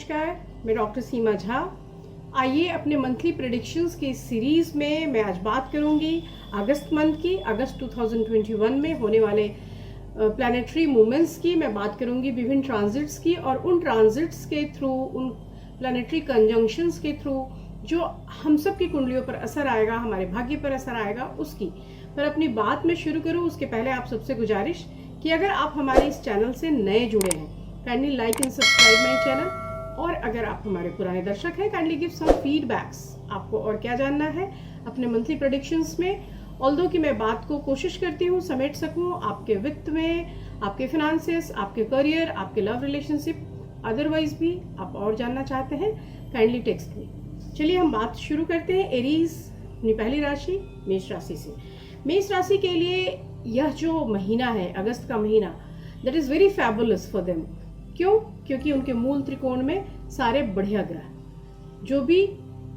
नमस्कार, मैं डॉक्टर सीमा झा। आइए अपने मंथली प्रेडिक्शंस की सीरीज़ में मैं आज बात करूंगी अगस्त मंथ की, अगस्त 2021 में होने वाले प्लैनेटरी मूवमेंट्स की। मैं बात करूंगी विभिन्न ट्रांजिट्स की और उन ट्रांजिट्स के थ्रू, उन प्लैनेटरी कंजंक्शंस के थ्रू जो हम सब की कुंडलियों पर असर आएगा, हमारे भाग्य पर असर आएगा उसकी। पर अपनी बात में शुरू करूं उसके पहले आप सबसे गुजारिश कि अगर आप हमारे इस चैनल से नए जुड़े हैं, kindly like and subscribe my channel. और अगर आप हमारे पुराने दर्शक हैं, काइंडली गिव सम फीडबैक्स। आपको और क्या जानना है अपने मंथली प्रेडिक्शंस में? ऑल्दो कि मैं बात को कोशिश करती हूँ समेट सकूँ आपके वित्त में, आपके फाइनेंसेस, आपके करियर, आपके लव रिलेशनशिप, अदरवाइज भी आप और जानना चाहते हैं, काइंडली टेक्स्ट मी। चलिए हम बात शुरू करते हैं एरीज अपनी पहली राशि मेष राशि से। मेष राशि के लिए यह जो महीना है, अगस्त का महीना, that is very fabulous for them. क्यों? क्योंकि उनके मूल त्रिकोण में सारे बढ़िया ग्रह जो भी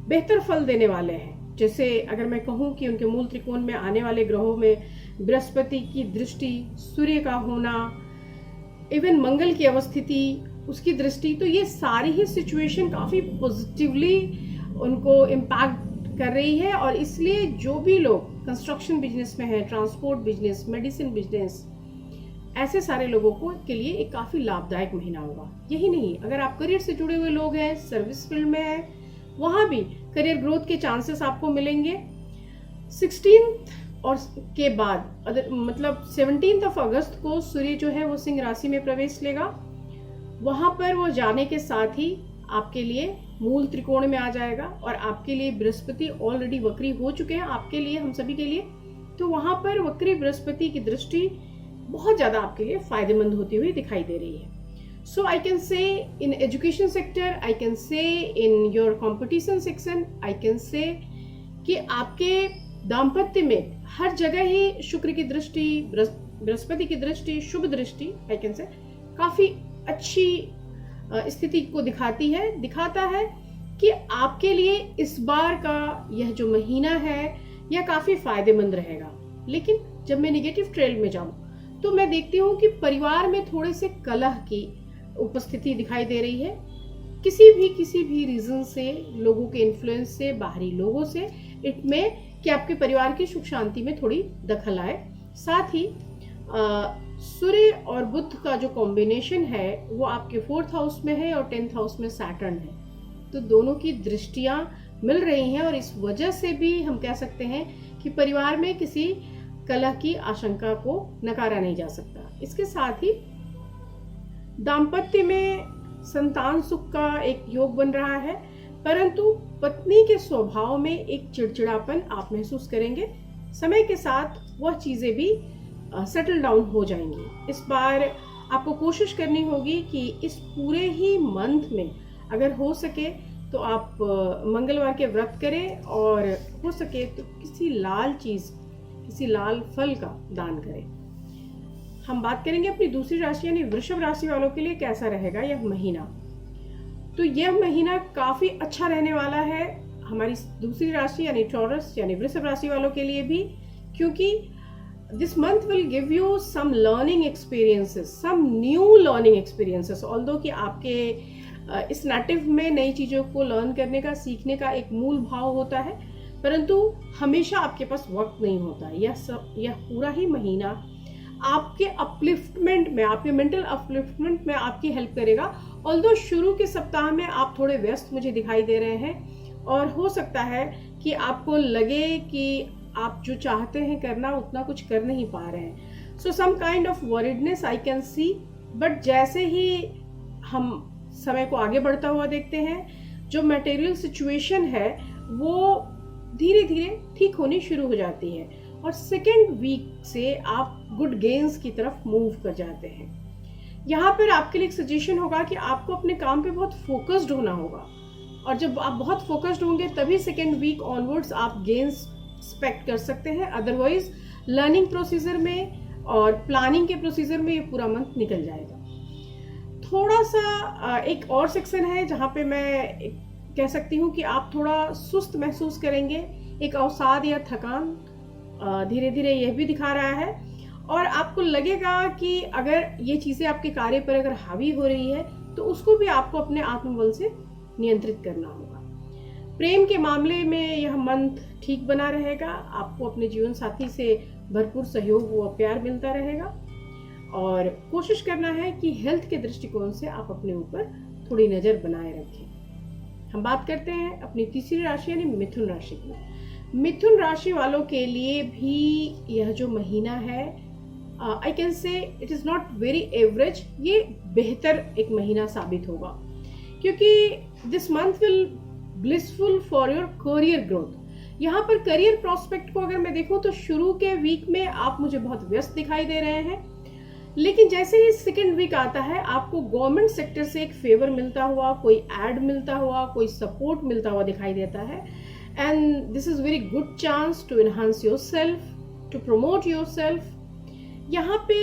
बेहतर फल देने वाले हैं। जैसे अगर मैं कहूँ कि उनके मूल त्रिकोण में आने वाले ग्रहों में बृहस्पति की दृष्टि, सूर्य का होना, इवन मंगल की अवस्थिति, उसकी दृष्टि, तो ये सारी ही सिचुएशन काफ़ी पॉजिटिवली उनको इम्पैक्ट कर रही है। और इसलिए जो भी लोग कंस्ट्रक्शन बिजनेस में है, ट्रांसपोर्ट बिजनेस, मेडिसिन बिजनेस, ऐसे सारे लोगों को के लिए एक काफ़ी लाभदायक महीना होगा। यही नहीं, अगर आप करियर से जुड़े हुए लोग हैं, सर्विस फील्ड में हैं, वहाँ भी करियर ग्रोथ के चांसेस आपको मिलेंगे। 16 और के बाद मतलब 17 अगस्त को सूर्य जो है वो सिंह राशि में प्रवेश लेगा। वहाँ पर वो जाने के साथ ही आपके लिए मूल त्रिकोण में आ जाएगा और आपके लिए बृहस्पति ऑलरेडी वक्री हो चुके हैं, आपके लिए, हम सभी के लिए। तो वहाँ पर वक्री बृहस्पति की दृष्टि बहुत ज़्यादा आपके लिए फायदेमंद होती हुई दिखाई दे रही है। सो I can say in education sector, I can say in your competition section, I can say कि आपके दाम्पत्य में हर जगह ही शुक्र की दृष्टि, बृहस्पति की दृष्टि, शुभ दृष्टि, आई कैन से काफ़ी अच्छी स्थिति को दिखाता है कि आपके लिए इस बार का यह जो महीना है यह काफ़ी फायदेमंद रहेगा। लेकिन जब मैं नेगेटिव ट्रेल में जाऊँ तो मैं देखती हूँ कि परिवार में थोड़े से कलह की उपस्थिति दिखाई दे रही है। किसी भी रीजन से, लोगों के इन्फ्लुएंस से, बाहरी लोगों से, इट में कि आपके परिवार की सुख शांति में थोड़ी दखल आए। साथ ही सूर्य और बुध का जो कॉम्बिनेशन है वो आपके 4th हाउस में है और 10th हाउस में सैटर्न है। तो दोनों की दृष्टियां मिल रही हैं और इस वजह से भी हम कह सकते हैं कि परिवार में किसी कलह की आशंका को नकारा नहीं जा सकता। इसके साथ ही दाम्पत्य में संतान सुख का एक योग बन रहा है, परंतु पत्नी के स्वभाव में एक चिड़चिड़ापन आप महसूस करेंगे। समय के साथ वह चीज़ें भी सेटल डाउन हो जाएंगी। इस बार आपको कोशिश करनी होगी कि इस पूरे ही मंथ में अगर हो सके तो आप मंगलवार के व्रत करें और हो सके तो किसी लाल चीज़, किसी लाल फल का दान करें। हम बात करेंगे अपनी दूसरी राशि यानी वृषभ राशि वालों के लिए कैसा रहेगा यह महीना। तो यह महीना काफ़ी अच्छा रहने वाला है हमारी दूसरी राशि यानी टॉरस यानी वृषभ राशि वालों के लिए भी, क्योंकि this month will give you some learning experiences, some new learning experiences. Although कि आपके इस नेटिव में नई चीज़ों को लर्न करने का, सीखने का एक मूल भाव होता है, परंतु हमेशा आपके पास वक्त नहीं होता। यह पूरा ही महीना आपके अपलिफ्टमेंट में, आपके मेंटल अपलिफ्टमेंट में आपकी हेल्प करेगा। ऑल्दो शुरू के सप्ताह में आप थोड़े व्यस्त मुझे दिखाई दे रहे हैं और हो सकता है कि आपको लगे कि आप जो चाहते हैं करना उतना कुछ कर नहीं पा रहे हैं। So some kind of worriedness I can see. But जैसे ही हम समय को आगे बढ़ता हुआ देखते हैं, जो मटेरियल सिचुएशन है वो धीरे धीरे ठीक होनी शुरू हो जाती है और सेकेंड वीक से आप गुड गेन्स की तरफ मूव कर जाते हैं। यहाँ पर आपके लिए एक सजेशन होगा कि आपको अपने काम पे बहुत फोकस्ड होना होगा और जब आप बहुत फोकस्ड होंगे तभी सेकेंड वीक ऑनवर्ड्स आप गेन्स एक्सपेक्ट कर सकते हैं। अदरवाइज लर्निंग प्रोसीजर में और प्लानिंग के प्रोसीजर में ये पूरा मंथ निकल जाएगा। थोड़ा सा एक और सेक्शन है जहाँ पे मैं कह सकती हूँ कि आप थोड़ा सुस्त महसूस करेंगे, एक अवसाद या थकान धीरे धीरे यह भी दिखा रहा है और आपको लगेगा कि अगर ये चीज़ें आपके कार्य पर अगर हावी हो रही है तो उसको भी आपको अपने आत्मबल से नियंत्रित करना होगा। प्रेम के मामले में यह मंथ ठीक बना रहेगा, आपको अपने जीवन साथी से भरपूर सहयोग व प्यार मिलता रहेगा और कोशिश करना है कि हेल्थ के दृष्टिकोण से आप अपने ऊपर थोड़ी नज़र बनाए रखें। हम बात करते हैं अपनी तीसरी राशि यानी मिथुन राशि की। मिथुन राशि वालों के लिए भी यह जो महीना है, I can say it is not very average, ये बेहतर एक महीना साबित होगा क्योंकि this month will blissful for your career growth. यहाँ पर करियर प्रोस्पेक्ट को अगर मैं देखूँ तो शुरू के वीक में आप मुझे बहुत व्यस्त दिखाई दे रहे हैं, लेकिन जैसे ही सेकेंड वीक आता है आपको गवर्नमेंट सेक्टर से एक फेवर मिलता हुआ, कोई एड मिलता हुआ, कोई सपोर्ट मिलता हुआ दिखाई देता है। And this is very good chance to enhance yourself, to promote yourself. यहाँ पे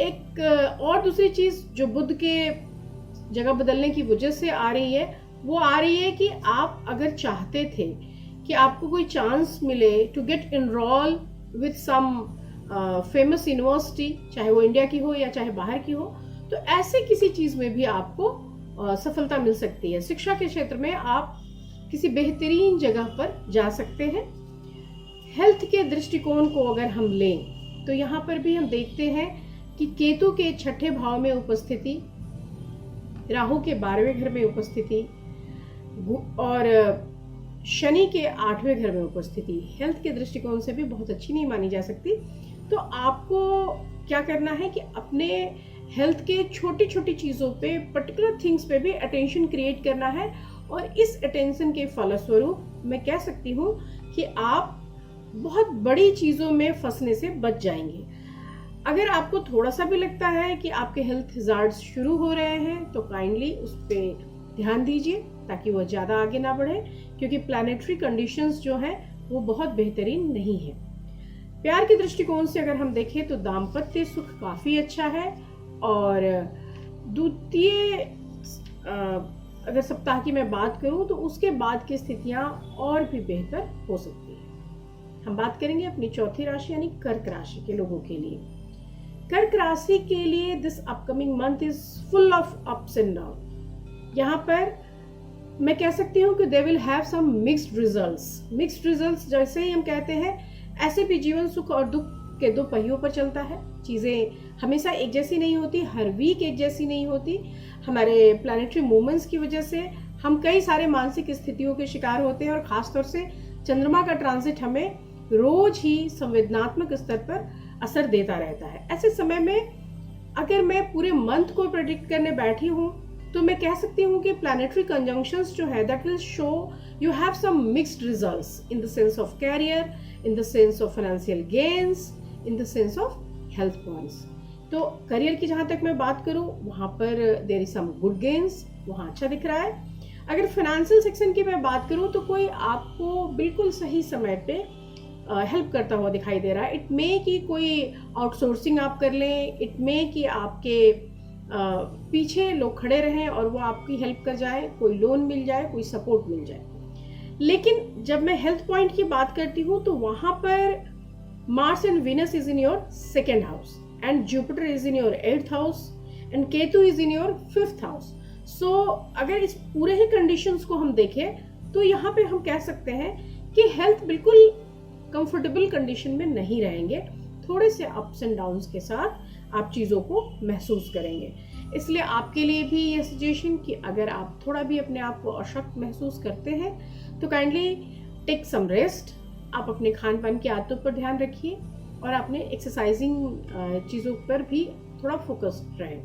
एक और दूसरी चीज जो बुध के जगह बदलने की वजह से आ रही है, वो आ रही है कि आप अगर चाहते थे कि आपको कोई चांस मिले to get enroll with some famous university, चाहे वो इंडिया की हो या चाहे बाहर की हो, तो ऐसे किसी चीज में भी आपको सफलता मिल सकती है। शिक्षा के क्षेत्र में आप किसी बेहतरीन जगह पर जा सकते हैं। हेल्थ के दृष्टिकोण को अगर हम लें तो यहाँ पर भी हम देखते हैं कि केतु के छठे भाव में उपस्थिति, राहु के 12वें घर में उपस्थिति और शनि के 8वें घर में उपस्थिति हेल्थ के दृष्टिकोण से भी बहुत अच्छी नहीं मानी जा सकती। तो आपको क्या करना है कि अपने हेल्थ के छोटी छोटी चीज़ों पे, पर्टिकुलर थिंग्स पे भी अटेंशन क्रिएट करना है और इस अटेंशन के फलस्वरूप मैं कह सकती हूँ कि आप बहुत बड़ी चीज़ों में फंसने से बच जाएंगे। अगर आपको थोड़ा सा भी लगता है कि आपके हेल्थ हज़ार्ड्स शुरू हो रहे हैं तो काइंडली उस पर ध्यान दीजिए ताकि वह ज़्यादा आगे ना बढ़े, क्योंकि प्लैनेटरी कंडीशंस जो हैं वो बहुत बेहतरीन नहीं है। प्यार के दृष्टिकोण से अगर हम देखें तो दाम्पत्य सुख काफ़ी अच्छा है और द्वितीय अगर सप्ताह की मैं बात करूं तो उसके बाद की स्थितियां और भी बेहतर हो सकती है। हम बात करेंगे अपनी चौथी राशि यानी कर्क राशि के लोगों के लिए। कर्क राशि के लिए this upcoming month is full of ups and down. यहाँ पर मैं कह सकती हूँ कि they will have some mixed results. Mixed results जैसे ही हम कहते हैं, ऐसे भी जीवन सुख और दुख के दो पहियों पर चलता है। चीज़ें हमेशा एक जैसी नहीं होती, हर वीक एक जैसी नहीं होती। हमारे प्लैनेटरी मूवमेंट्स की वजह से हम कई सारे मानसिक स्थितियों के शिकार होते हैं और ख़ासतौर से चंद्रमा का ट्रांजिट हमें रोज ही संवेदनात्मक स्तर पर असर देता रहता है। ऐसे समय में अगर मैं पूरे मंथ को प्रेडिक्ट करने बैठी हूँ तो मैं कह सकती हूँ कि प्लैनेटरी कंजंक्शंस जो है that will show you have some mixed results in the sense of career, in the sense of financial gains, in the sense of health points. तो करियर की जहाँ तक मैं बात करूँ वहाँ पर there is some good gains, वहाँ अच्छा दिख रहा है। अगर फाइनेंशियल सेक्शन की मैं बात करूँ तो कोई आपको बिल्कुल सही समय पे हेल्प करता हुआ दिखाई दे रहा है। इट मे कि कोई आउटसोर्सिंग आप कर लें, इट मे कि आपके पीछे लोग खड़े रहें और वो आपकी हेल्प कर जाए, कोई लोन मिल जाए, कोई सपोर्ट मिल जाए। लेकिन जब मैं हेल्थ पॉइंट की बात करती हूँ तो वहाँ पर Mars and Venus is in your second house and Jupiter is in your 8th house and Ketu is in your 5th house. So अगर इस पूरे ही कंडीशंस को हम देखें तो यहाँ पे हम कह सकते हैं कि हेल्थ बिल्कुल कंफर्टेबल कंडीशन में नहीं रहेंगे, थोड़े से अप्स एंड डाउन्स के साथ आप चीज़ों को महसूस करेंगे। इसलिए आपके लिए भी ये सजेशन कि अगर आप थोड़ा भी अपने आप को अशक्त महसूस करते हैं तो काइंडली टेक सम रेस्ट। आप अपने खान पान की आदतों पर ध्यान रखिए और अपने एक्सरसाइजिंग चीज़ों पर भी थोड़ा फोकस्ड रहें।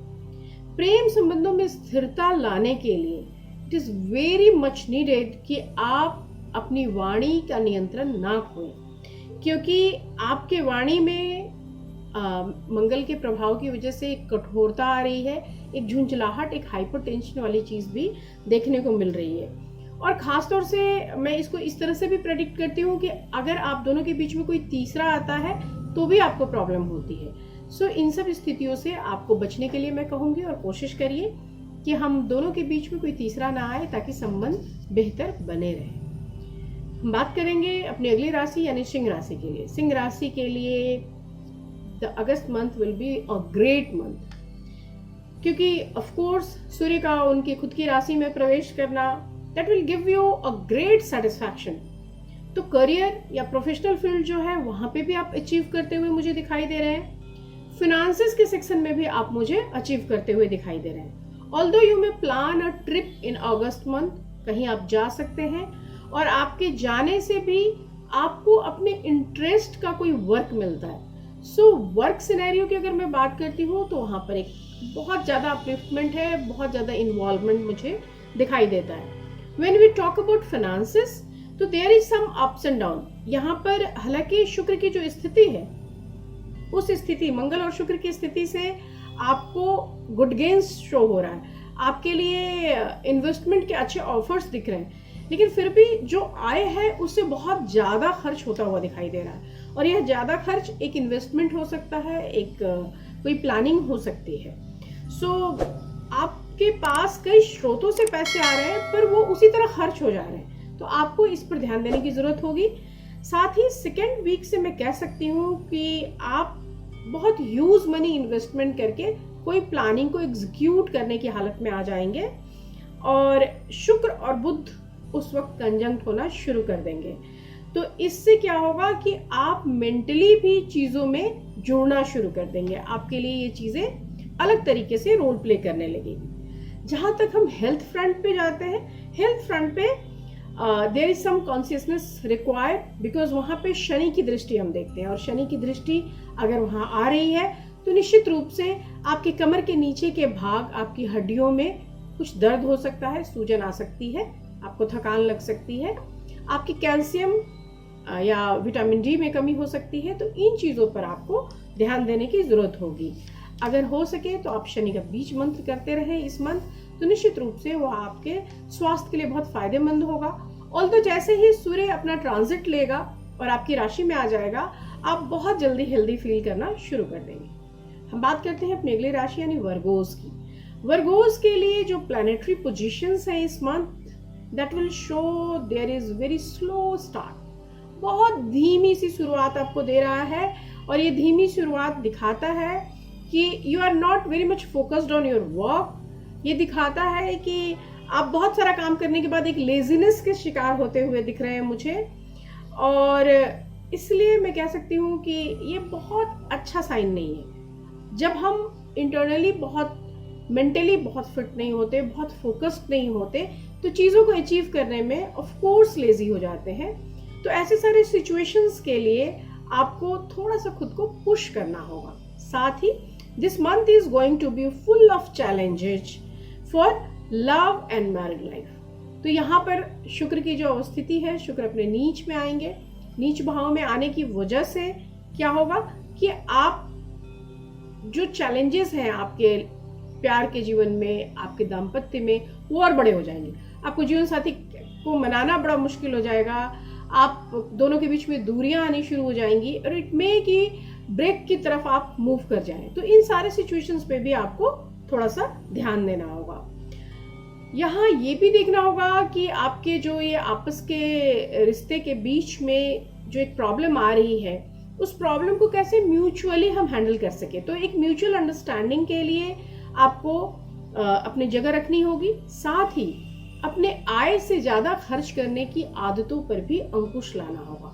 प्रेम संबंधों में स्थिरता लाने के लिए it is very much needed कि आप अपनी वाणी का नियंत्रण ना खोएं, क्योंकि आपके वाणी में मंगल के प्रभाव की वजह से एक कठोरता आ रही है, एक झुंझलाहट, एक हाइपरटेंशन वाली चीज़ भी देखने को मिल रही है। और ख़ास तौर से मैं इसको इस तरह से भी प्रेडिक्ट करती हूँ कि अगर आप दोनों के बीच में कोई तीसरा आता है तो भी आपको प्रॉब्लम होती है। सो इन सब स्थितियों से आपको बचने के लिए मैं कहूँगी और कोशिश करिए कि हम दोनों के बीच में कोई तीसरा ना आए ताकि संबंध बेहतर बने रहे। हम बात करेंगे अपनी अगली राशि यानी सिंह राशि के लिए। सिंह राशि के लिए the August month will be a great month. क्योंकि ऑफ कोर्स सूर्य का उनकी खुद की राशि में प्रवेश करना that will give you a great satisfaction. तो करियर या प्रोफेशनल फील्ड जो है वहां पे भी आप अचीव करते हुए मुझे दिखाई दे रहे हैं। फिनेंसेस के सेक्शन में भी आप मुझे अचीव करते हुए दिखाई दे रहे हैं। Although you may plan a trip in August month, कहीं आप जा सकते हैं और आपके जाने से भी आपको अपने इंटरेस्ट का कोई वर्क मिलता है। सो वर्क सिनेरियो की अगर मैं बात करती हूँ तो वहाँ पर एक बहुत ज़्यादा अपलिफ्टमेंट है, बहुत ज़्यादा इन्वॉल्वमेंट मुझे दिखाई देता है। When we talk about finances तो there is some ups and down. यहाँ पर हालांकि शुक्र की जो स्थिति है उस स्थिति, मंगल और शुक्र की स्थिति से आपको गुड गेन्स शो हो रहा है, आपके लिए इन्वेस्टमेंट के अच्छे ऑफर्स दिख रहे हैं, लेकिन फिर भी जो आय है उससे बहुत ज्यादा खर्च होता हुआ दिखाई दे रहा है। और यह ज्यादा खर्च एक इन्वेस्टमेंट हो सकता है, एक कोई प्लानिंग हो सकती है। सो आपके पास कई स्रोतों से पैसे आ रहे हैं पर वो उसी तरह खर्च हो जा रहे हैं, तो आपको इस पर ध्यान देने की जरूरत होगी। साथ ही सेकेंड वीक से मैं कह सकती हूँ कि आप बहुत ह्यूज मनी इन्वेस्टमेंट करके कोई प्लानिंग को एग्जीक्यूट करने की हालत में आ जाएंगे और शुक्र और बुध उस वक्त कंजंक्ट होना शुरू कर देंगे। तो इससे क्या होगा कि आप मेंटली भी चीजों में जुड़ना शुरू कर देंगे, आपके लिए ये चीजें अलग तरीके से रोल प्ले करने लगेगी। जहां तक हम हेल्थ फ्रंट पे जाते हैं, हेल्थ फ्रंट पे there is some consciousness required, because वहां पे शनि की दृष्टि हम देखते हैं और शनि की दृष्टि अगर वहां आ रही है तो निश्चित रूप से आपके कमर के नीचे के भाग, आपकी हड्डियों में कुछ दर्द हो सकता है, सूजन आ सकती है, आपको थकान लग सकती है, आपकी कैल्शियम या विटामिन डी में कमी हो सकती है। तो इन चीज़ों पर आपको ध्यान देने की जरूरत होगी। अगर हो सके तो आप शनि का बीज मंत्र करते रहें इस मंथ, तो निश्चित रूप से वो आपके स्वास्थ्य के लिए बहुत फायदेमंद होगा। ऑल्दो जैसे ही सूर्य अपना ट्रांजिट लेगा और आपकी राशि में आ जाएगा, आप बहुत जल्दी हेल्दी फील करना शुरू कर देंगे। हम बात करते हैं अपनी अगली राशि यानी वर्गोस की। वर्गोस के लिए जो प्लैनेटरी पोजीशंस हैं इस month, that will show their is very slow start, बहुत धीमी सी शुरुआत आपको दे रहा है। और ये धीमी शुरुआत दिखाता है कि you are not very much focused on your work. ये दिखाता है कि आप बहुत सारा काम करने के बाद एक लेजीनेस के शिकार होते हुए दिख रहे हैं मुझे, और इसलिए मैं कह सकती हूँ कि ये बहुत अच्छा साइन नहीं है। जब हम इंटरनली बहुत मेंटली बहुत फिट नहीं होते, बहुत फोकस्ड नहीं होते, तो चीज़ों को अचीव करने में ऑफ कोर्स लेजी हो जाते हैं। तो ऐसे सारे सिचुएशंस के लिए आपको थोड़ा सा खुद को पुश करना होगा। साथ ही this month is going to be full of challenges for love and married life. तो यहाँ पर शुक्र की जो अवस्थिति है, शुक्र अपने नीच में आएंगे। नीच भाव में आने की वजह से क्या होगा कि आप जो चैलेंजेस हैं आपके प्यार के जीवन में, आपके दाम्पत्य में, वो और बड़े हो जाएंगे। आपको जीवन साथी को मनाना बड़ा मुश्किल हो जाएगा, आप दोनों के बीच में दूरियां आनी शुरू हो जाएंगी और इट मे कि ब्रेक की तरफ आप मूव कर जाएं। तो इन सारे सिचुएशंस पे भी आपको थोड़ा सा ध्यान देना होगा। यहाँ ये भी देखना होगा कि आपके जो ये आपस के रिश्ते के बीच में जो एक प्रॉब्लम आ रही है, उस प्रॉब्लम को कैसे म्यूचुअली हम हैंडल कर सके। तो एक म्यूचुअल अंडरस्टैंडिंग के लिए आपको अपनी जगह रखनी होगी। साथ ही अपने आय से ज्यादा खर्च करने की आदतों पर भी अंकुश लाना होगा।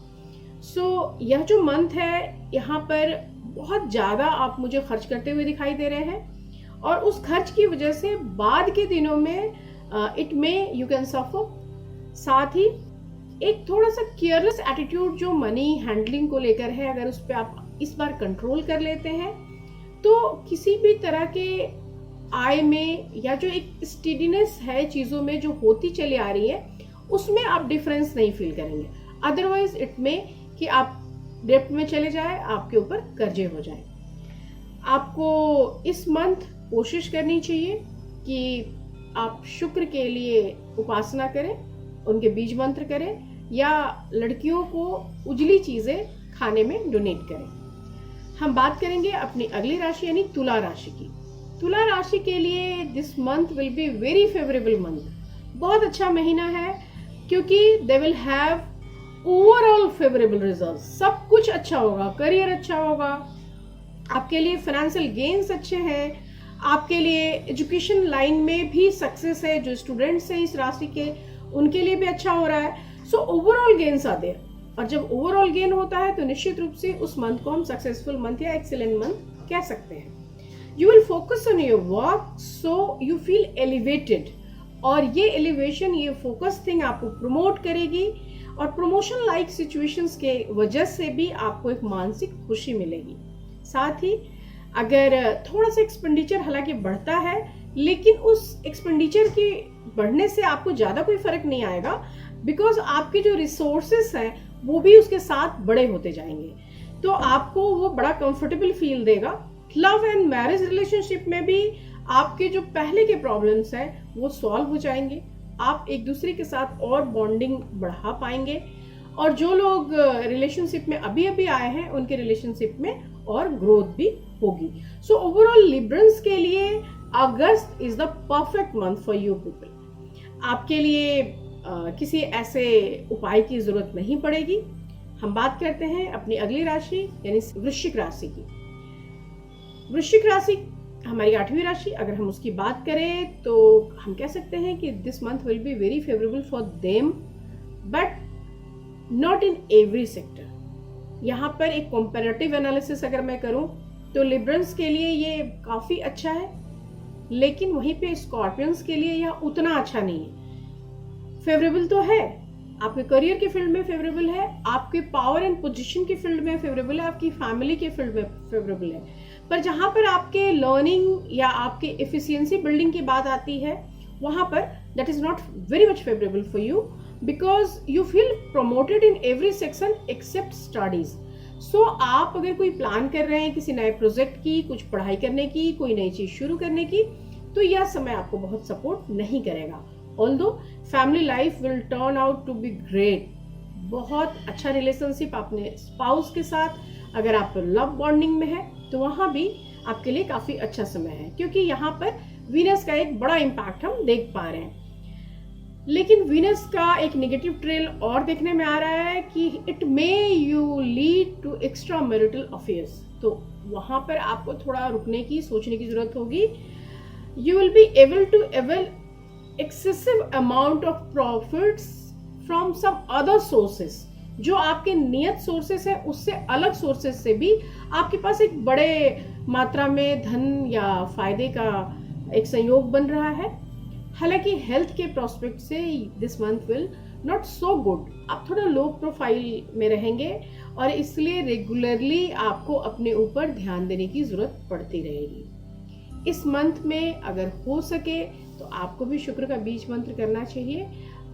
सो यह जो मंथ है, यहाँ पर बहुत ज्यादा आप मुझे खर्च करते हुए दिखाई दे रहे हैं और उस खर्च की वजह से बाद के दिनों में इट मे यू कैन सफर। साथ ही एक थोड़ा सा केयरलेस एटीट्यूड जो मनी हैंडलिंग को लेकर है, अगर उस पर आप इस बार कंट्रोल कर लेते हैं तो किसी भी तरह के आय में या जो एक स्टेडीनेस है चीज़ों में जो होती चली आ रही है, उसमें आप डिफरेंस नहीं फील करेंगे। अदरवाइज इट में कि आप डेप्ट में चले जाए, आपके ऊपर कर्जे हो जाए। आपको इस मंथ कोशिश करनी चाहिए कि आप शुक्र के लिए उपासना करें, उनके बीज मंत्र करें या लड़कियों को उजली चीज़ें खाने में डोनेट करें। हम बात करेंगे अपनी अगली राशि यानी तुला राशि की। तुला राशि के लिए this month will be very favourable month. बहुत अच्छा महीना है क्योंकि दे will have overall favourable result. सब कुछ अच्छा होगा, करियर अच्छा होगा, आपके लिए फाइनेंशियल गेन्स अच्छे हैं, आपके लिए एजुकेशन लाइन में भी सक्सेस है, जो स्टूडेंट्स हैं इस राशि के उनके लिए भी अच्छा हो रहा है। So overall gains are there, और जब ओवरऑल गेन होता है तो निश्चित रूप से उस मंथ को हम सक्सेसफुल मंथ या एक्सीलेंट मंथ कह सकते हैं। You will focus on your work so you feel elevated, और ये एलिवेशन, ये फोकस थिंग आपको प्रमोट करेगी, और प्रमोशन लाइक सिचुएशंस के वजह से भी आपको एक मानसिक खुशी मिलेगी। साथ ही अगर थोड़ा सा एक्सपेंडिचर हालांकि बढ़ता है, लेकिन उस एक्सपेंडिचर के बढ़ने से आपको ज़्यादा कोई फर्क नहीं आएगा, बिकॉज आपके जो रिसोर्सेस हैं वो भी उसके साथ बड़े होते जाएंगे, तो आपको वो बड़ा कंफर्टेबल फील देगा। लव एंड मैरिज रिलेशनशिप में भी आपके जो पहले के प्रॉब्लम्स हैं वो सॉल्व हो जाएंगे, आप एक दूसरे के साथ और बॉन्डिंग बढ़ा पाएंगे, और जो लोग रिलेशनशिप में अभी अभी आए हैं उनके रिलेशनशिप में और ग्रोथ भी होगी। सो ओवरऑल लिब्रंस के लिए August is the perfect month for you people. आपके लिए किसी ऐसे उपाय की जरूरत नहीं पड़ेगी। हम बात करते हैं अपनी अगली राशि यानी वृश्चिक राशि की। वृश्चिक राशि हमारी 8वीं राशि, अगर हम उसकी बात करें तो हम कह सकते हैं कि this month will be very favourable for them, but not in every sector. यहाँ पर एक कंपैरेटिव एनालिसिस अगर मैं करूँ तो लिब्रंस के लिए ये काफ़ी अच्छा है, लेकिन वहीं पे स्कॉर्पियंस के लिए यह उतना अच्छा नहीं है। फेवरेबल तो है, आपके करियर के फील्ड में फेवरेबल है, आपके पावर एंड पोजीशन के फील्ड में फेवरेबल है, आपकी फैमिली के फील्ड में फेवरेबल है, पर जहाँ पर आपके लर्निंग या आपके एफिशिएंसी बिल्डिंग की बात आती है वहाँ पर that is not very much favourable for you, because you feel promoted in every section except studies. So आप अगर कोई प्लान कर रहे हैं किसी नए प्रोजेक्ट की, कुछ पढ़ाई करने की, कोई नई चीज शुरू करने की, तो यह समय आपको बहुत सपोर्ट नहीं करेगा। Although family life will turn out to be great. बहुत अच्छा रिलेशनशिप अपने स्पाउस के साथ, अगर आप लव बॉन्डिंग में है तो वहाँ भी आपके लिए काफ़ी अच्छा समय है, क्योंकि यहाँ पर वीनस का एक बड़ा इम्पैक्ट हम देख पा रहे हैं। लेकिन वीनस का एक नेगेटिव ट्रेल और देखने में आ रहा है कि it may you lead to extra marital affairs, तो वहाँ पर आपको थोड़ा रुकने की, सोचने की जरूरत होगी। You will be able to avail excessive amount of profits from some other sources, जो आपके नियत सोर्सेस है उससे अलग सोर्सेस से भी आपके पास एक बड़े मात्रा में धन या फायदे का एक संयोग बन रहा है। हालांकि हेल्थ के प्रोस्पेक्ट से this month will not so good, आप थोड़ा लो प्रोफाइल में रहेंगे, और इसलिए रेगुलरली आपको अपने ऊपर ध्यान देने की जरूरत पड़ती रहेगी। इस मंथ में अगर हो सके तो आपको भी शुक्र का बीज मंत्र करना चाहिए,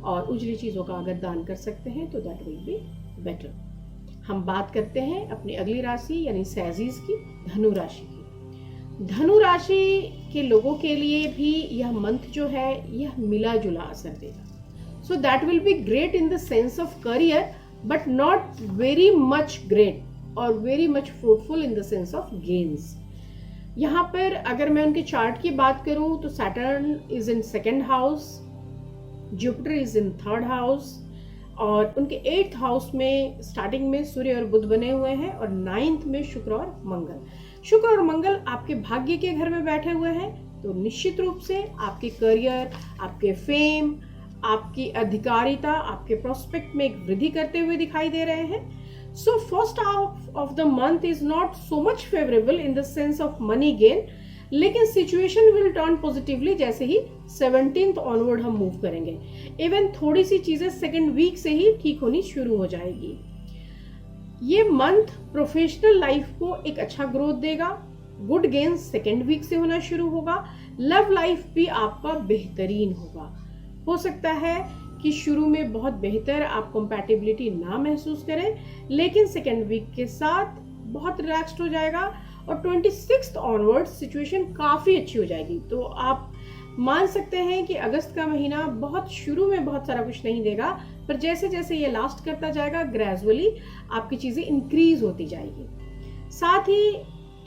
और उजली चीज़ों का अगर दान कर सकते हैं तो दैट विल बी बेटर। हम बात करते हैं अपनी अगली राशि यानी सैजीज की, धनु राशि की। धनु राशि के लोगों के लिए भी यह मंथ जो है यह मिला जुला असर देगा। So that will be great in the sense of career, but not very much great और very much fruitful in the sense of gains. यहाँ पर अगर मैं उनके चार्ट की बात करूँ तो Saturn is in 2nd house, Jupiter is in 3rd house, और उनके 8th हाउस में स्टार्टिंग में सूर्य और बुध बने हुए हैं, और 9th में शुक्र और मंगल। शुक्र और मंगल आपके भाग्य के घर में बैठे हुए हैं, तो निश्चित रूप से आपके करियर, आपके फेम, आपकी अधिकारिता, आपके प्रोस्पेक्ट में एक वृद्धि करते हुए दिखाई दे रहे हैं। So first half of the month is not so much favourable in the sense of money gain, लेकिन सिचुएशन विल टर्न पॉजिटिवली जैसे ही 17th ऑनवर्ड हम मूव करेंगे। इवन थोड़ी सी चीजें 2nd वीक से ही ठीक होनी शुरू हो जाएगी। ये मंथ प्रोफेशनल लाइफ को एक अच्छा ग्रोथ देगा, गुड गेन्स 2nd वीक से होना शुरू होगा, लव लाइफ भी आपका बेहतरीन होगा। हो सकता है कि शुरू में बहुत बेहतर आप कंपैटिबिलिटी ना महसूस करें, लेकिन 2nd वीक के साथ बहुत रिलैक्स्ड हो जाएगा, और 26th ऑनवर्ड सिचुएशन काफ़ी अच्छी हो जाएगी। तो आप मान सकते हैं कि अगस्त का महीना बहुत शुरू में बहुत सारा कुछ नहीं देगा, पर जैसे जैसे ये लास्ट करता जाएगा ग्रेजुअली आपकी चीज़ें इंक्रीज होती जाएगी। साथ ही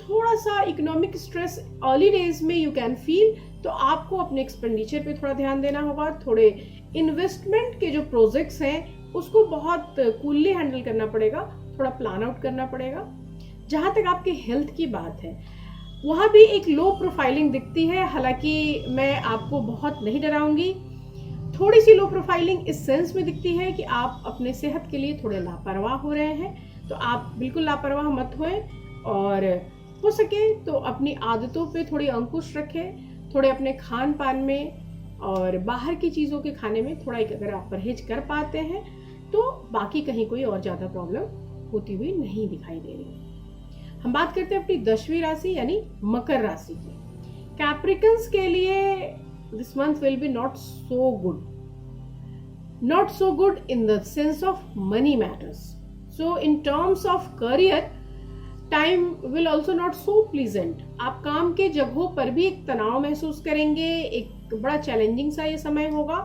थोड़ा सा इकोनॉमिक स्ट्रेस अर्ली डेज में यू कैन फील, तो आपको अपने एक्सपेंडिचर पे थोड़ा ध्यान देना होगा। थोड़े इन्वेस्टमेंट के जो प्रोजेक्ट्स हैं उसको बहुत कूलली हैंडल करना पड़ेगा, थोड़ा प्लान आउट करना पड़ेगा। जहाँ तक आपके हेल्थ की बात है, वहाँ भी एक लो प्रोफाइलिंग दिखती है। हालांकि मैं आपको बहुत नहीं डराऊंगी, थोड़ी सी लो प्रोफाइलिंग इस सेंस में दिखती है कि आप अपने सेहत के लिए थोड़े लापरवाह हो रहे हैं। तो आप बिल्कुल लापरवाह मत होएं, और हो सके तो अपनी आदतों पे थोड़ी अंकुश रखें, थोड़े अपने खान पान में और बाहर की चीज़ों के खाने में थोड़ा एक अगर आप परहेज कर पाते हैं तो बाकी कहीं कोई और ज़्यादा प्रॉब्लम होती हुई नहीं दिखाई दे रही। हम बात करते हैं अपनी 10वीं राशि यानी मकर राशि की। कैप्रिकन्स के लिए this month will be not so good, not so good in the sense of money matters. So in terms of career, time will also not so pleasant. आप काम के जगहों पर भी एक तनाव महसूस करेंगे, एक बड़ा चैलेंजिंग सा ये समय होगा।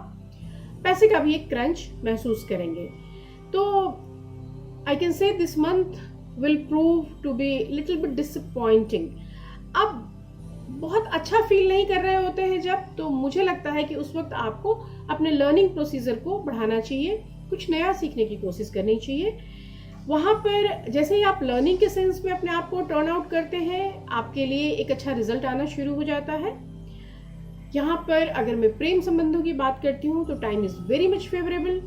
पैसे का भी एक क्रंच महसूस करेंगे। तो I can say this month will prove to be little bit disappointing. अब बहुत अच्छा फील नहीं कर रहे होते हैं जब, तो मुझे लगता है कि उस वक्त आपको अपने लर्निंग प्रोसीजर को बढ़ाना चाहिए, कुछ नया सीखने की कोशिश करनी चाहिए। वहाँ पर जैसे ही आप लर्निंग के सेंस में अपने आप को टर्न आउट करते हैं, आपके लिए एक अच्छा रिजल्ट आना शुरू हो जाता है। यहाँ पर अगर मैं प्रेम संबंधों की बात करती हूँ तो time is very much favourable,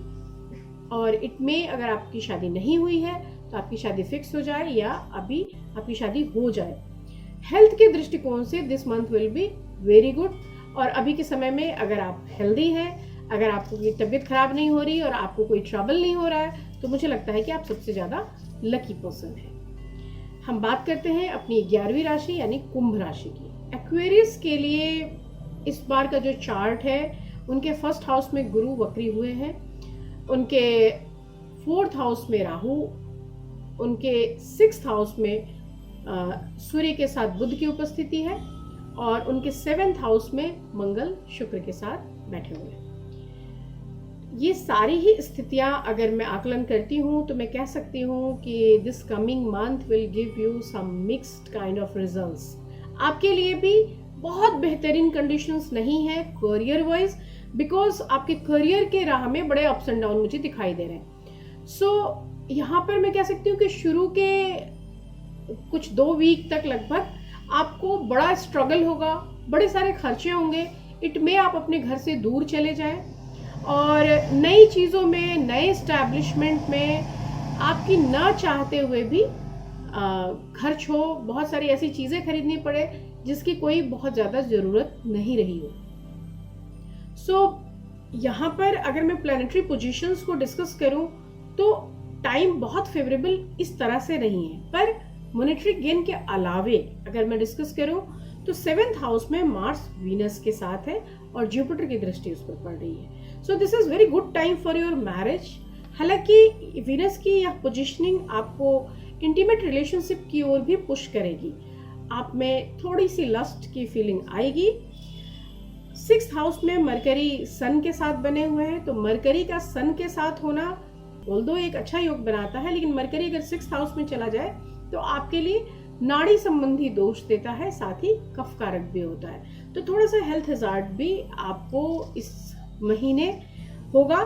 और इट में अगर आपकी शादी नहीं हुई है तो आपकी शादी फिक्स हो जाए या अभी आपकी शादी हो जाए। हेल्थ के दृष्टिकोण से this month will be very good, और अभी के समय में अगर आप हेल्दी हैं, अगर आपको कोई तबीयत खराब नहीं हो रही और आपको कोई ट्रबल नहीं हो रहा है, तो मुझे लगता है कि आप सबसे ज़्यादा लकी पर्सन हैं। हम बात करते हैं अपनी 11वीं राशि यानी कुंभ राशि की। एक्वेरियस के लिए इस बार का जो चार्ट है, उनके फर्स्ट हाउस में गुरु वक्री हुए हैं, उनके 4th हाउस में राहु, उनके 6th हाउस में सूर्य के साथ बुध की उपस्थिति है, और उनके 7th हाउस में मंगल शुक्र के साथ बैठे हुए हैं। ये सारी ही स्थितियां अगर मैं आकलन करती हूँ तो मैं कह सकती हूँ कि this coming month will give you some mixed kind of results. आपके लिए भी बहुत बेहतरीन कंडीशंस नहीं है करियर वाइज, बिकॉज आपके करियर के राह में बड़े अप्स एंड डाउन मुझे दिखाई दे रहे हैं। सो यहाँ पर मैं कह सकती हूँ कि शुरू के कुछ 2 वीक तक लगभग आपको बड़ा स्ट्रगल होगा, बड़े सारे खर्चे होंगे। इट में आप अपने घर से दूर चले जाएं, और नई चीज़ों में, नए एस्टैब्लिशमेंट में आपकी ना चाहते हुए भी खर्च हो, बहुत सारी ऐसी चीज़ें खरीदनी पड़े जिसकी कोई बहुत ज़्यादा ज़रूरत नहीं रही हो। सो यहाँ पर अगर मैं प्लैनेटरी पोजीशंस को डिस्कस करूँ तो टाइम बहुत फेवरेबल इस तरह से नहीं है, पर मॉनेटरी गेन के अलावे अगर मैं डिस्कस करूं तो 7th हाउस में मार्स वीनस के साथ है और जुपिटर की दृष्टि उस पर पड़ रही है। So this is very good time for your marriage. हालांकि वीनस की यह पोजीशनिंग आपको इंटीमेट रिलेशनशिप की ओर भी पुश करेगी, आप में थोड़ी सी लस्ट की फीलिंग आएगी। 6th हाउस में मरकरी सन के साथ बने हुए हैं, तो मरकरी का सन के साथ होना ऑल्दो एक अच्छा योग बनाता है, लेकिन मरकरी अगर 6th हाउस में चला जाए तो आपके लिए नाड़ी संबंधी दोष देता है, साथ ही कफ कारक भी होता है। तो थोड़ा सा हेल्थ हजार्ड भी आपको इस महीने होगा।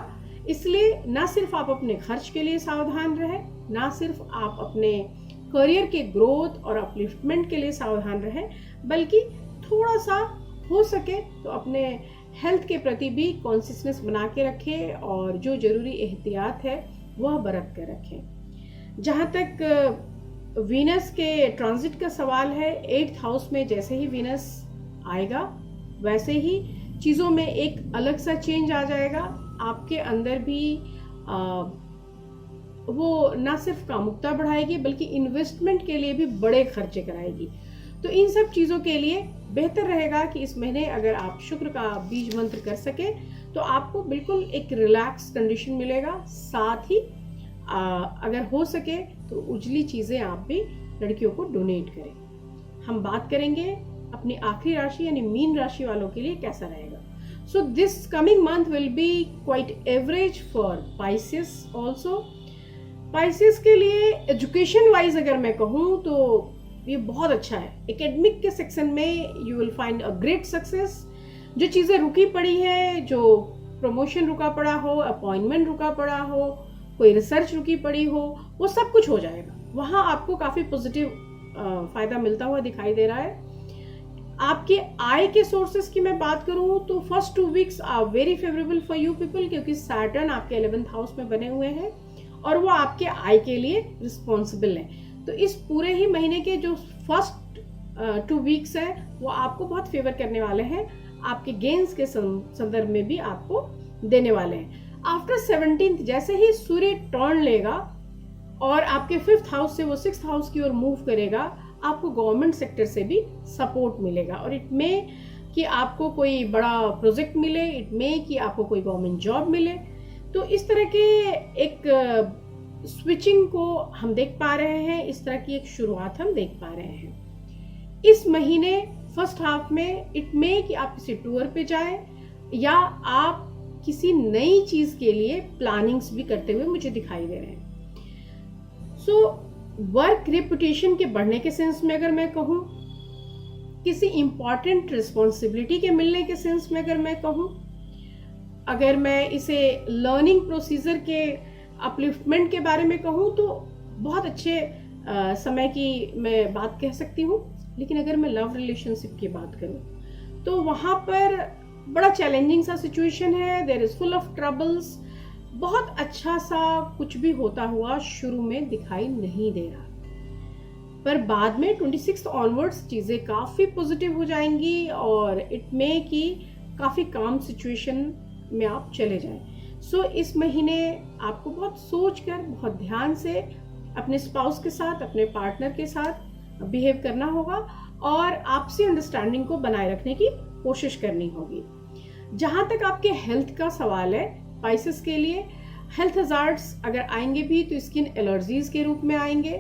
इसलिए ना सिर्फ आप अपने खर्च के लिए सावधान रहें, ना सिर्फ आप अपने करियर के ग्रोथ और अपलिफ्टमेंट के लिए सावधान रहें, बल्कि थोड़ा सा हो सके तो अपने हेल्थ के प्रति भी कॉन्शियसनेस बना के रखें, और जो जरूरी एहतियात है वह बरत कर रखें। जहाँ तक वीनस के ट्रांजिट का सवाल है, 8th हाउस में जैसे ही वीनस आएगा वैसे ही चीज़ों में एक अलग सा चेंज आ जाएगा। आपके अंदर भी वो ना सिर्फ कामुकता बढ़ाएगी बल्कि इन्वेस्टमेंट के लिए भी बड़े खर्चे कराएगी। तो इन सब चीज़ों के लिए बेहतर रहेगा कि इस महीने अगर आप शुक्र का बीज मंत्र कर सके तो आपको बिल्कुल एक रिलैक्स कंडीशन मिलेगा। साथ ही अगर हो सके तो उजली चीज़ें आप भी लड़कियों को डोनेट करें। हम बात करेंगे अपनी आखिरी राशि यानी मीन राशि वालों के लिए कैसा रहेगा। So this coming month will be quite average for Pisces also. Pisces के लिए एजुकेशन वाइज अगर मैं कहूँ तो ये बहुत अच्छा है। एकेडमिक के सेक्शन में you will find a great success. जो चीज़ें रुकी पड़ी है, जो प्रमोशन रुका पड़ा हो, अपॉइंटमेंट रुका पड़ा हो, कोई रिसर्च रुकी पड़ी हो, वो सब कुछ हो जाएगा। वहाँ आपको काफ़ी पॉजिटिव फ़ायदा मिलता हुआ दिखाई दे रहा है। आपके आय के सोर्सेस की मैं बात करूं तो first 2 weeks are very favourable for you people, क्योंकि सैटर्न आपके 11th हाउस में बने हुए हैं और वो आपके आय के लिए रिस्पॉन्सिबल है। तो इस पूरे ही महीने के जो फर्स्ट 2 वीक्स है वो आपको बहुत फेवर करने वाले हैं, आपके गेन्स के संदर्भ में भी आपको देने वाले हैं। आफ्टर 17th जैसे ही सूर्य टर्न लेगा और आपके 5th हाउस से वो 6th हाउस की ओर मूव करेगा, आपको गवर्नमेंट सेक्टर से भी सपोर्ट मिलेगा और इट में कि आपको कोई बड़ा प्रोजेक्ट मिले, इट में कि आपको कोई गवर्नमेंट जॉब मिले। तो इस तरह के एक स्विचिंग को हम देख पा रहे हैं, इस तरह की एक शुरुआत हम देख पा रहे हैं। इस महीने फर्स्ट हाफ में इट में कि आप किसी टूर पे जाए या आप किसी नई चीज के लिए प्लानिंग्स भी करते हुए मुझे दिखाई दे रहे हैं। सो वर्क रेपुटेशन के बढ़ने के सेंस में अगर मैं कहूँ, किसी इंपॉर्टेंट रिस्पॉन्सिबिलिटी के मिलने के सेंस में अगर मैं कहूँ, अगर मैं इसे लर्निंग प्रोसीजर के अपलिफ्टमेंट के बारे में कहूँ तो बहुत अच्छे समय की मैं बात कह सकती हूँ। लेकिन अगर मैं लव रिलेशनशिप की बात करूँ तो वहाँ पर बड़ा चैलेंजिंग सा सिचुएशन है, there is full of troubles. बहुत अच्छा सा कुछ भी होता हुआ शुरू में दिखाई नहीं दे रहा, पर बाद में 26 ऑनवर्ड्स चीज़ें काफ़ी पॉजिटिव हो जाएंगी और इट में कि काफ़ी काम सिचुएशन में आप चले जाएं। सो इस महीने आपको बहुत सोच कर, बहुत ध्यान से अपने स्पाउस के साथ, अपने पार्टनर के साथ बिहेव करना होगा और आपसी अंडरस्टैंडिंग को बनाए रखने की कोशिश करनी होगी। जहाँ तक आपके हेल्थ का सवाल है, स्पाइसेस के लिए हेल्थ हजार्ड्स अगर आएंगे भी तो स्किन एलर्जीज के रूप में आएंगे,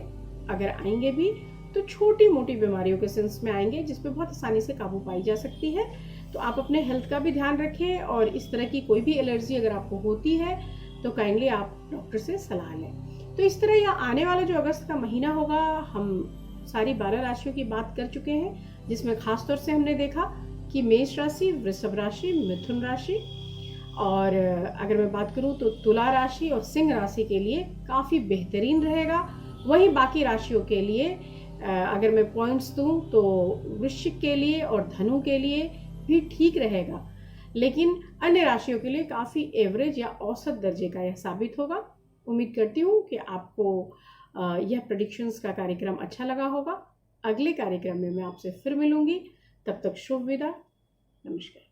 अगर आएंगे भी तो छोटी मोटी बीमारियों के सेंस में आएंगे जिस पे बहुत आसानी से काबू पाई जा सकती है। तो आप अपने हेल्थ का भी ध्यान रखें और इस तरह की कोई भी एलर्जी अगर आपको होती है तो काइंडली आप डॉक्टर से सलाह लें। तो इस तरह यह आने वाला जो अगस्त का महीना होगा, हम सारी 12 राशियों की बात कर चुके हैं, जिसमें खासतौर से हमने देखा कि मेष राशि, वृषभ राशि, मिथुन राशि और अगर मैं बात करूं तो तुला राशि और सिंह राशि के लिए काफ़ी बेहतरीन रहेगा। वहीं बाकी राशियों के लिए अगर मैं पॉइंट्स दूं तो वृश्चिक के लिए और धनु के लिए भी ठीक रहेगा, लेकिन अन्य राशियों के लिए काफ़ी एवरेज या औसत दर्जे का यह साबित होगा। उम्मीद करती हूँ कि आपको यह प्रेडिक्शंस का कार्यक्रम अच्छा लगा होगा। अगले कार्यक्रम में मैं आपसे फिर मिलूंगी, तब तक शुभ विदा, नमस्कार।